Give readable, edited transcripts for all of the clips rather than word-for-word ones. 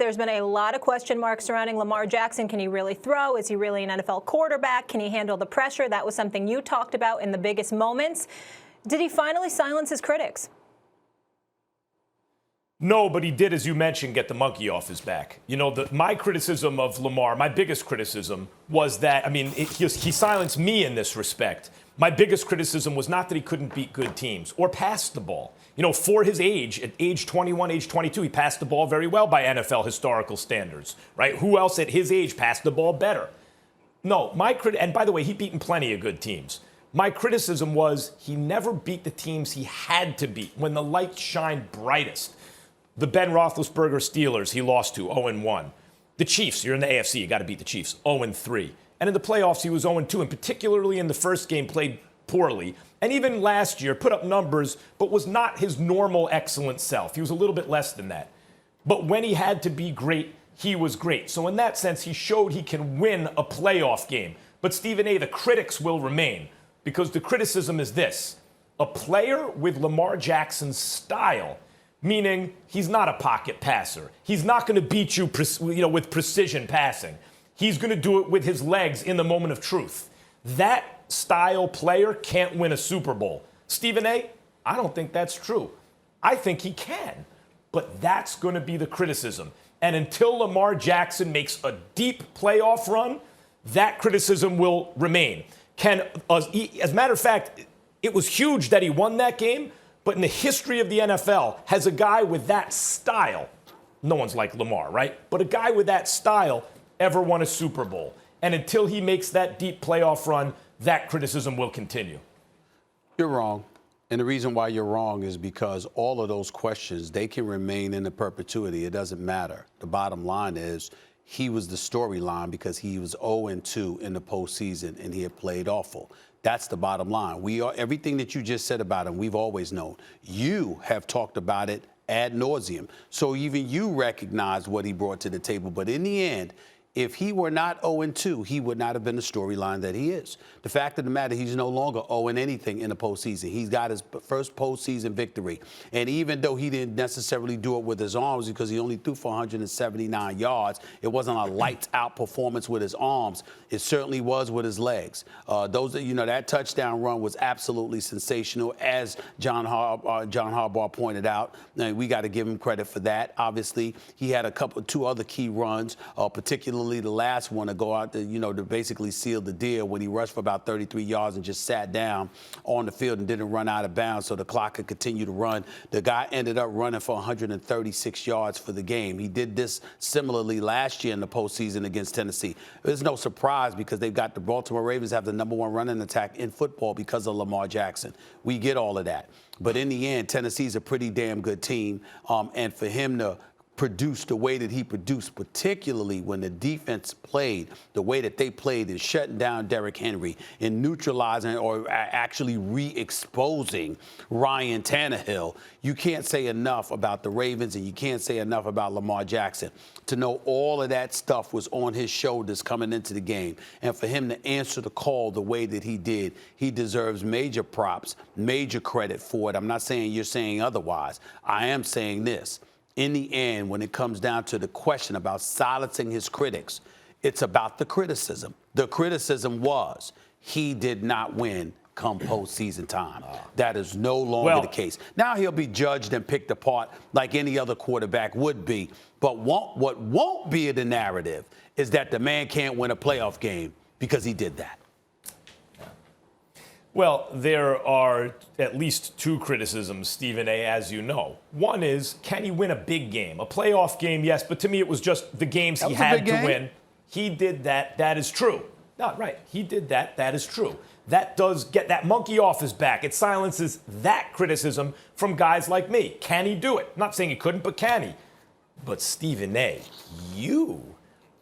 There's been a lot of question marks surrounding Lamar Jackson. Can he really throw? Is he really an NFL quarterback? Can he handle the pressure? That was something you talked about in the biggest moments. Did he finally silence his critics? No, but he did, as you mentioned, get the monkey off his back. You know, my criticism of Lamar, my biggest criticism was that, he silenced me in this respect. My biggest criticism was not that he couldn't beat good teams or pass the ball. You know, for his age, at age 21, age 22, he passed the ball very well by NFL historical standards, right? Who else at his age passed the ball better? No, and by the way, he beaten plenty of good teams. My criticism was he never beat the teams he had to beat when the lights shined brightest. The Ben Roethlisberger Steelers, he lost to 0-1. The Chiefs, you're in the AFC, you got to beat the Chiefs, 0-3. And in the playoffs, he was 0-2, and particularly in the first game, played poorly. And even last year, put up numbers, but was not his normal excellent self. He was a little bit less than that. But when he had to be great, he was great. So in that sense, he showed he can win a playoff game. But Stephen A., the critics will remain, because the criticism is this. A player with Lamar Jackson's style, meaning he's not a pocket passer. He's not going to beat you, with precision passing. He's going to do it with his legs in the moment of truth. That style player can't win a Super Bowl. Stephen A., I don't think that's true. I think he can. But that's going to be the criticism. And until Lamar Jackson makes a deep playoff run, that criticism will remain. As a matter of fact, it was huge that he won that game. But in the history of the NFL, has a guy with that style, no one's like Lamar, right? But a guy with that style ever won a Super Bowl? And until he makes that deep playoff run, that criticism will continue. You're wrong. And the reason why you're wrong is because all of those questions, they can remain in the perpetuity. It doesn't matter. The bottom line is he was the storyline because he was 0-2 in the postseason and he had played awful. That's the bottom line. Everything that you just said about him, we've always known. You have talked about it ad nauseum. So even you recognize what he brought to the table. But in the end, if he were not 0-2, he would not have been the storyline that he is. The fact of the matter, he's no longer 0-anything in the postseason. He's got his first postseason victory. And even though he didn't necessarily do it with his arms because he only threw for 179 yards, it wasn't a lights-out performance with his arms. It certainly was with his legs. That touchdown run was absolutely sensational, as John Harbaugh pointed out. Now, we got to give him credit for that. Obviously, he had two other key runs, particularly the last one to go out to basically seal the deal when he rushed for about 33 yards and just sat down on the field and didn't run out of bounds so the clock could continue to run. The guy ended up running for 136 yards for the game. He did this similarly last year in the postseason against Tennessee. There's no surprise because they've got the Baltimore Ravens have the #1 running attack in football because of Lamar Jackson. We get all of that. But in the end, Tennessee's a pretty damn good team. And for him to produced the way that he produced, particularly when the defense played the way that they played in shutting down Derrick Henry, in neutralizing or actually re-exposing Ryan Tannehill. You can't say enough about the Ravens and you can't say enough about Lamar Jackson. To know all of that stuff was on his shoulders coming into the game. And for him to answer the call the way that he did, he deserves major props, major credit for it. I'm not saying you're saying otherwise. I am saying this. In the end, when it comes down to the question about silencing his critics, it's about the criticism. The criticism was he did not win come postseason time. That is no longer the case. Now he'll be judged and picked apart like any other quarterback would be. But what won't be the narrative is that the man can't win a playoff game because he did that. Well, there are at least two criticisms, Stephen A., as you know. One is, can he win a big game? A playoff game, yes, but to me it was just the games he had to win. He did that. That is true. No, right. He did that. That is true. That does get that monkey off his back. It silences that criticism from guys like me. Can he do it? I'm not saying he couldn't, but can he? But Stephen A., you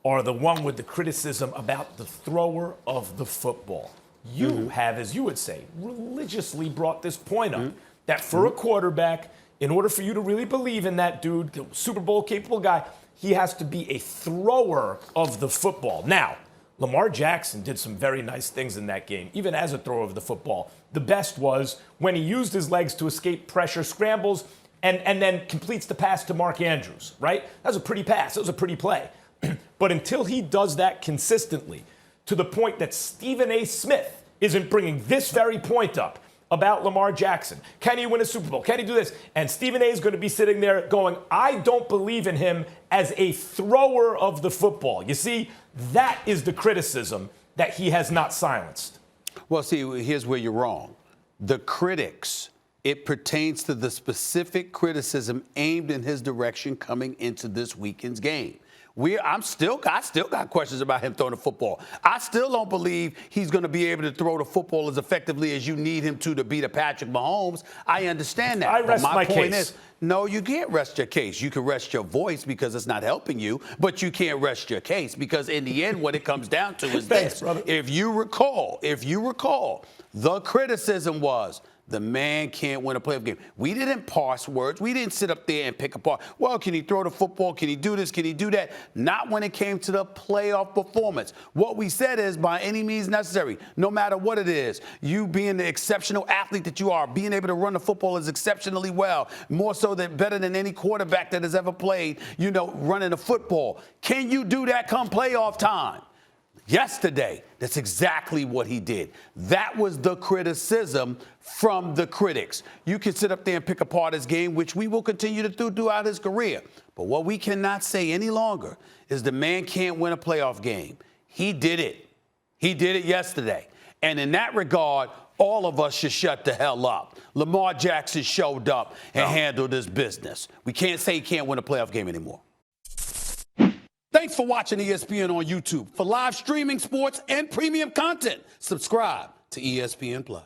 are the one with the criticism about the thrower of the football. You have, as you would say, religiously brought this point up, that for a quarterback, in order for you to really believe in that dude, the Super Bowl capable guy, he has to be a thrower of the football. Now, Lamar Jackson did some very nice things in that game, even as a thrower of the football. The best was when he used his legs to escape pressure scrambles, and then completes the pass to Mark Andrews, right? That was a pretty pass. That was a pretty play. But until he does that consistently, to the point that Stephen A. Smith isn't bringing this very point up about Lamar Jackson. Can he win a Super Bowl? Can he do this? And Stephen A. is going to be sitting there going, I don't believe in him as a thrower of the football. You see, that is the criticism that he has not silenced. Well, see, here's where you're wrong. The critics, it pertains to the specific criticism aimed in his direction coming into this weekend's game. I still got questions about him throwing the football. I still don't believe he's going to be able to throw the football as effectively as you need him to beat a Patrick Mahomes. I understand that. I rest but my point case. is, no, you can't rest your case. You can rest your voice because it's not helping you, but you can't rest your case because in the end, what it comes down to is this. Brother. If you recall, the criticism was, the man can't win a playoff game. We didn't parse words. We didn't sit up there and pick apart. Well, can he throw the football? Can he do this? Can he do that? Not when it came to the playoff performance. What we said is, by any means necessary, no matter what it is, you being the exceptional athlete that you are, being able to run the football is exceptionally well, more so than better than any quarterback that has ever played, running the football. Can you do that come playoff time? Yesterday, that's exactly what he did. That was the criticism from the critics. You can sit up there and pick apart his game, which we will continue to do throughout his career. But what we cannot say any longer is the man can't win a playoff game. He did it. He did it yesterday. And in that regard, all of us should shut the hell up. Lamar Jackson showed up and handled his business. We can't say he can't win a playoff game anymore. Thanks for watching ESPN on YouTube. For live streaming, sports, and premium content, subscribe to ESPN+.